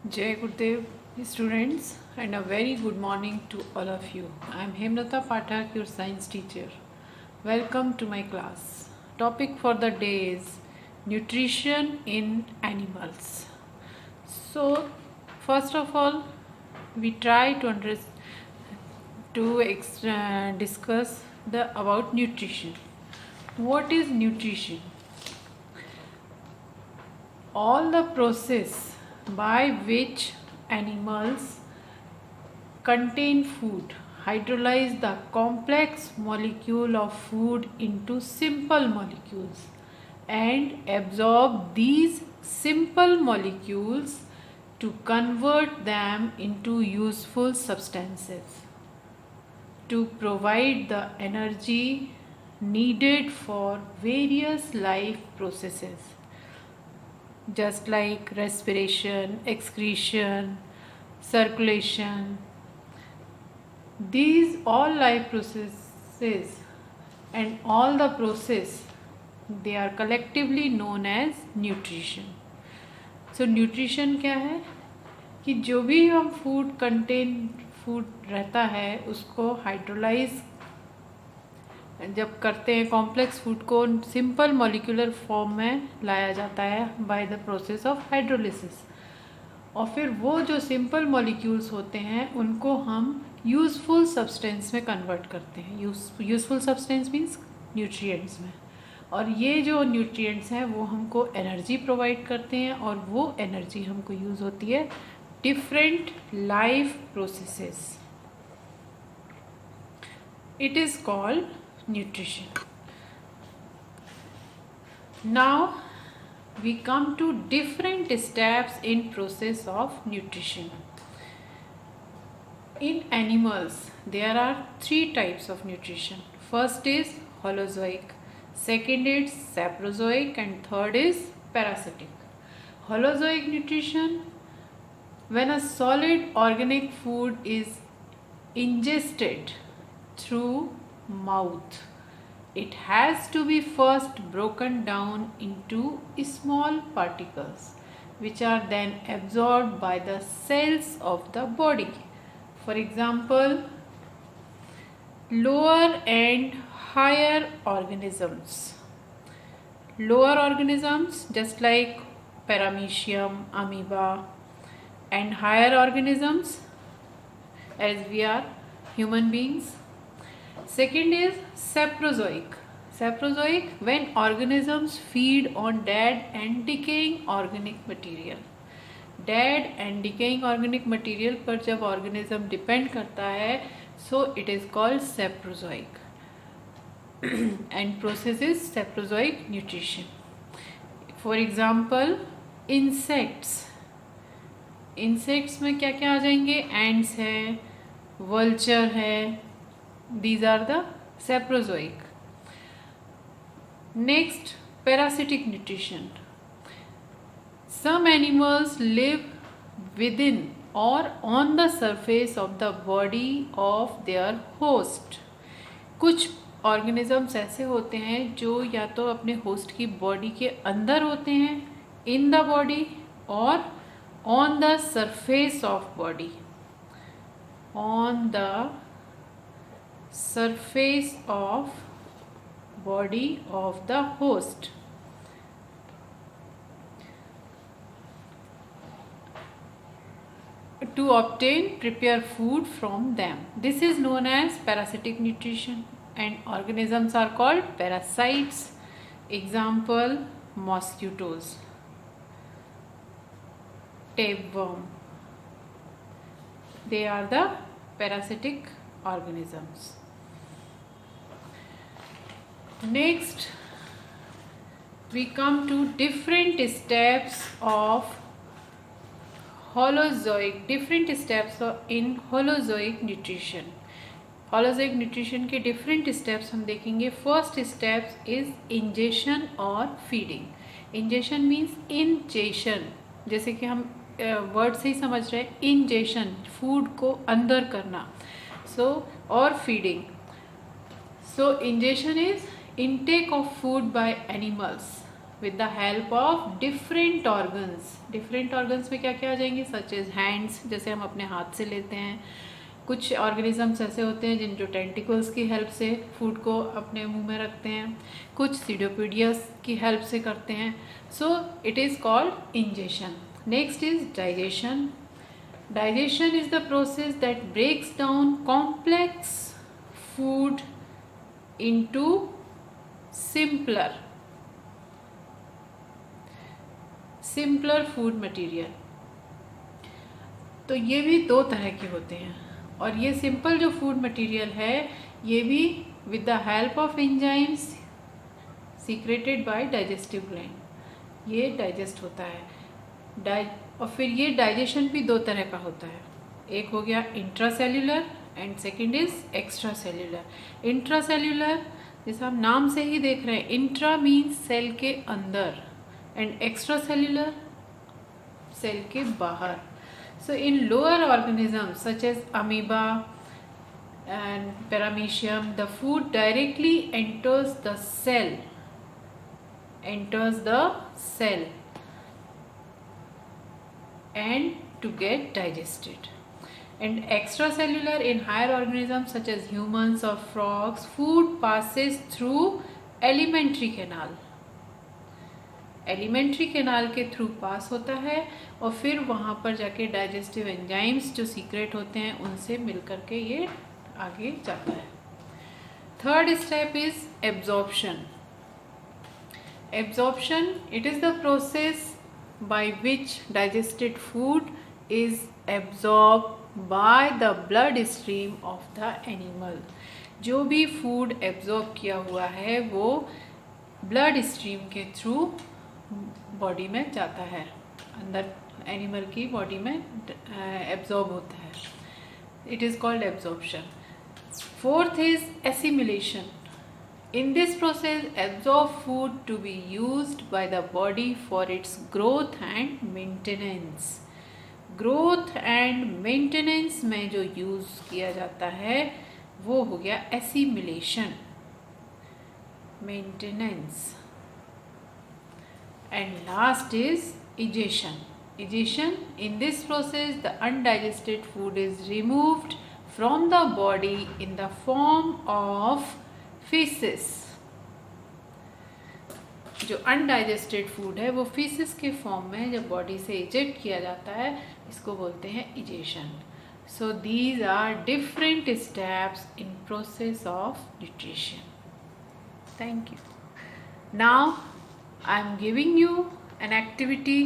Jai Gurudev, students, and a very good morning to all of you. I am Hemlata Pathak, your science teacher. Welcome to my class. Topic for the day is nutrition in animals. So, first of all, we try to discuss the about nutrition. What is nutrition? All the process by which animals contain food hydrolyze the complex molecule of food into simple molecules and absorb these simple molecules to convert them into useful substances to provide the energy needed for various life processes just like respiration, excretion, circulation. These all life processes and all the process they are collectively known as nutrition. So nutrition क्या है कि जो भी हम food रहता है उसको hydrolyse जब करते हैं कॉम्प्लेक्स फूड को सिंपल मॉलिक्यूलर फॉर्म में लाया जाता है by the process of hydrolysis और फिर वो जो सिंपल मॉलिक्यूल्स होते हैं उनको हम यूज़फुल सब्सटेंस में कन्वर्ट करते हैं यूज़फुल सब्सटेंस मीन्स न्यूट्रिएंट्स में और ये जो न्यूट्रिएंट्स हैं वो हमको एनर्जी प्रोवाइड करते हैं और वो एनर्जी हमको यूज़ होती है different life processes. It is called nutrition. Now we come to different steps in process of nutrition. In animals there are three types of nutrition. First is holozoic, second is saprozoic, and third is parasitic. Holozoic nutrition, when a solid organic food is ingested through mouth, it has to be first broken down into small particles which are then absorbed by the cells of the body. For example, lower and higher organisms. Lower organisms just like paramecium, amoeba, and higher organisms as we are human beings. Second is saprozoic. Saprozoic, when organisms feed on dead and decaying organic material. Dead and decaying organic material पर जब organism depend करता है so it is called saprozoic and process is saprozoic nutrition. For example, insects. Insects में क्या क्या आ जाएंगे? Ends है, vulture है, these are the saprozoic. Next, parasitic nutrition. Some animals live within or on the surface of the body of their host. कुछ organisms ऐसे होते हैं जो या तो अपने होस्ट की बॉडी के अंदर होते हैं, इन द बॉडी, और on the surface of body, on the surface of body of the host. To obtain prepare food from them. This is known as parasitic nutrition and organisms are called parasites. Example, mosquitoes, tapeworm. They are the parasitic organisms. Next, we come to different steps of holozoic. Different steps in holozoic nutrition. Holozoic nutrition के different steps हम देखेंगे. First steps is ingestion और feeding. Ingestion means ingestion. जैसे कि हम word से ही समझ रहे हैं, इंजेशन फूड को अंदर करना, सो और feeding. So ingestion is intake of food by animals with the help of different organs. different organs में क्या क्या आ जाएंगे? such as hands, जैसे हम अपने हाथ से लेते हैं. कुछ ऑर्गेनिजम्स ऐसे होते हैं जिन जो टेंटिकल्स की हेल्प से फूड को अपने मुंह में रखते हैं. कुछ सीडोपीडियस की हेल्प से करते हैं. So it is called ingestion. Next is digestion. Digestion is the process that breaks down complex food into simpler food material. तो ये भी दो तरह के होते हैं, और ये सिंपल जो फूड मटेरियल है ये भी with the help of enzymes secreted by digestive gland ये डाइजेस्ट होता है. और फिर ये डाइजेशन भी दो तरह का होता है. एक हो गया intracellular and second is extra cellular. Intracellular जैसा हम नाम से ही देख रहे हैं, इंट्रा मीन्स सेल के अंदर एंड एक्स्ट्रा सेल्यूलर सेल के बाहर. So in lower organisms such as amoeba and paramecium the food directly enters the cell and to get digested. And extracellular in higher organisms such as humans or frogs, food passes through alimentary canal. Alimentary canal के through pass होता है और फिर वहाँ पर जाके digestive enzymes जो secret होते हैं उनसे मिल करके ये आगे जाता है. Third step is absorption. Absorption it is the process by which digested food is absorbed by the blood stream of the animal. जो भी फूड एब्जॉर्ब किया हुआ है वो ब्लड स्ट्रीम के थ्रू बॉडी में जाता है, अंदर एनिमल की बॉडी में एब्जॉर्ब होता है. It is called absorption. Fourth is assimilation. In this process, absorbed food to be used by the body for its growth and maintenance. Growth and maintenance में जो यूज़ किया जाता है वो हो गया assimilation, maintenance. And last is egestion. Egestion, in this process the undigested food is removed from the body in the form of faeces. जो undigested food है वो फीसिस के फॉर्म में जब बॉडी से इजेक्ट किया जाता है इसको बोलते हैं egestion. So these are different steps in process of nutrition. Thank you. Now I am giving you an activity